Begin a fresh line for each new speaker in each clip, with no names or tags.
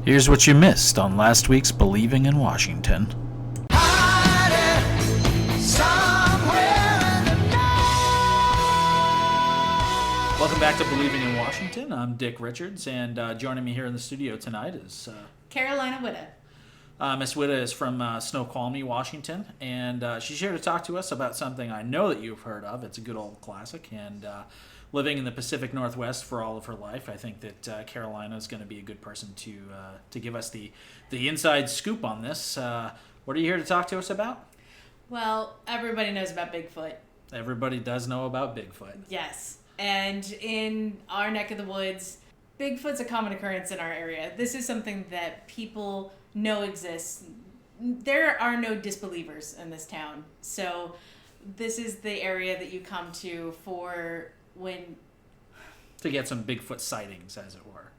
Here's what you missed on last week's Believing in Washington. Welcome back to Believing in Washington. I'm Dick Richards, and joining me here in the studio tonight is
Carolina Witta.
Miss Witta is from Snoqualmie, Washington, and she's here to talk to us about something I know that you've heard of. It's a good old classic, and living in the Pacific Northwest for all of her life, I think that Carolina is going to be a good person to give us the inside scoop on this. What are you here to talk to us about?
Well, everybody knows about Bigfoot.
Everybody does know about Bigfoot.
Yes. And in our neck of the woods, Bigfoot's a common occurrence in our area. This is something that people know exists. There are no disbelievers in this town. So this is the area that you come to for to
get some Bigfoot sightings, as it were.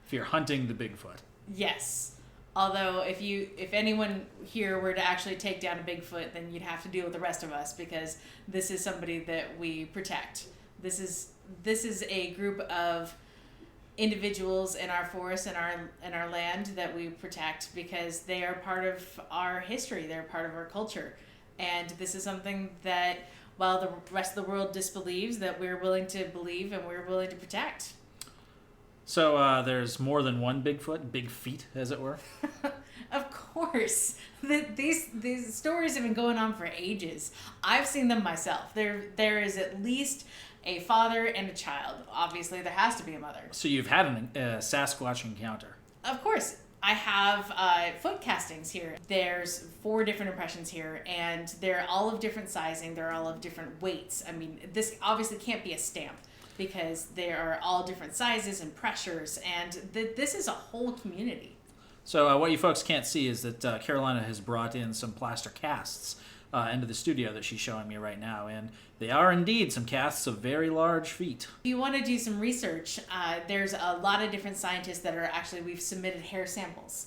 If you're hunting the Bigfoot.
Yes. Although if anyone here were to actually take down a Bigfoot, then you'd have to deal with the rest of us, because this is somebody that we protect. This is a group of individuals in our forest and our land that we protect, because they are part of our history. They're part of our culture. And this is something that, while the rest of the world disbelieves, that we're willing to believe and we're willing to protect.
So there's more than one Bigfoot, big feet, as it were?
Of course. These stories have been going on for ages. I've seen them myself. There is at least a father and a child. Obviously, there has to be a mother.
So you've had a Sasquatch encounter?
Of course. I have foot castings here. There's 4 different impressions here, and they're all of different sizing. They're all of different weights. I mean, this obviously can't be a stamp, because they are all different sizes and pressures, and this is a whole community.
So what you folks can't see is that Carolina has brought in some plaster casts into the studio that she's showing me right now, and they are indeed some casts of very large feet.
If you want to do some research, there's a lot of different scientists that are actually, we've submitted hair samples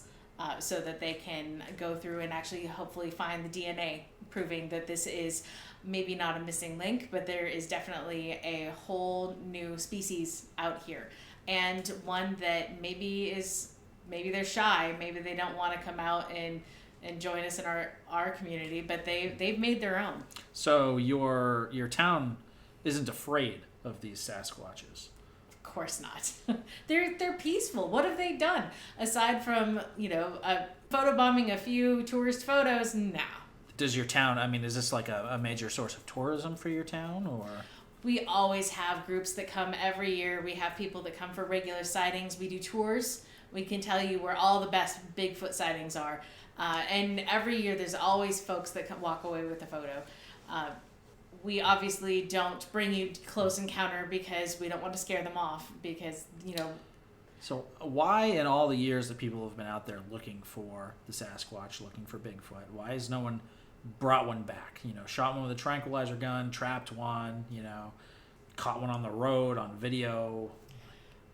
so that they can go through and actually hopefully find the DNA proving that this is maybe not a missing link, but there is definitely a whole new species out here, and one that maybe they're shy, maybe they don't want to come out and join us in our community, but they've made their own. So your
town isn't afraid of these Sasquatches?
Of course not. They're peaceful. What have they done aside from photobombing a few tourist photos? Nah.
Does your town? I mean, is this like a major source of tourism for your town, or?
We always have groups that come every year. We have people that come for regular sightings. We do tours. We can tell you where all the best Bigfoot sightings are. And every year there's always folks that can walk away with a photo. We obviously don't bring you close encounter because we don't want to scare them off, because,
So why, in all the years that people have been out there looking for the Sasquatch, looking for Bigfoot, why has no one brought one back? Shot one with a tranquilizer gun, trapped one, caught one on the road, on video.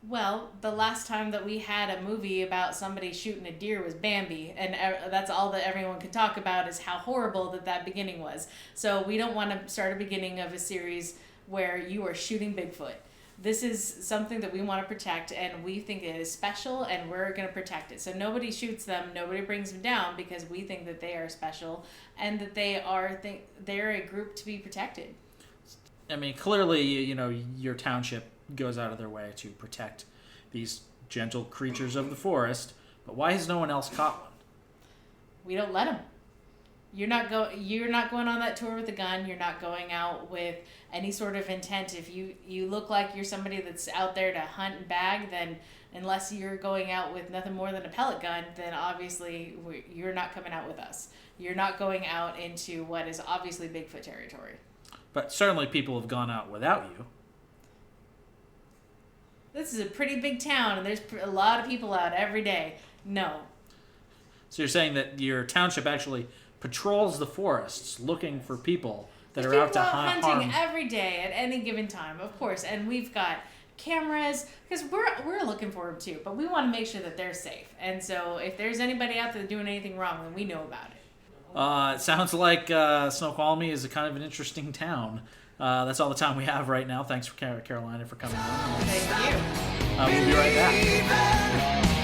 Well, the last time that we had a movie about somebody shooting a deer was Bambi, and that's all that everyone can talk about, is how horrible that beginning was. So we don't want to start a beginning of a series where you are shooting Bigfoot. This is something that we want to protect, and we think it is special, and we're going to protect it. So nobody shoots them, nobody brings them down, because we think that they are special and that they're a group to be protected.
I mean, clearly, your township goes out of their way to protect these gentle creatures of the forest, but why has no one else caught one?
We don't let them. You're not going on that tour with a gun. You're not going out with any sort of intent. If you look like you're somebody that's out there to hunt and bag, then unless you're going out with nothing more than a pellet gun, then obviously you're not coming out with us. You're not going out into what is obviously Bigfoot territory.
But certainly people have gone out without you.
This is a pretty big town, and there's a lot of people out every day. No.
So you're saying that your township actually patrols the forests looking for people that
There's
are out to
hunting
harm.
every day at any given time, of course, and we've got cameras, because we're looking for them too, but we want to make sure that they're safe. And so if there's anybody out there doing anything wrong, then we know about it.
It sounds like Snoqualmie is a kind of an interesting town. That's all the time we have right now. Thanks for Carolina for coming on.
Thank you.
We'll be right back.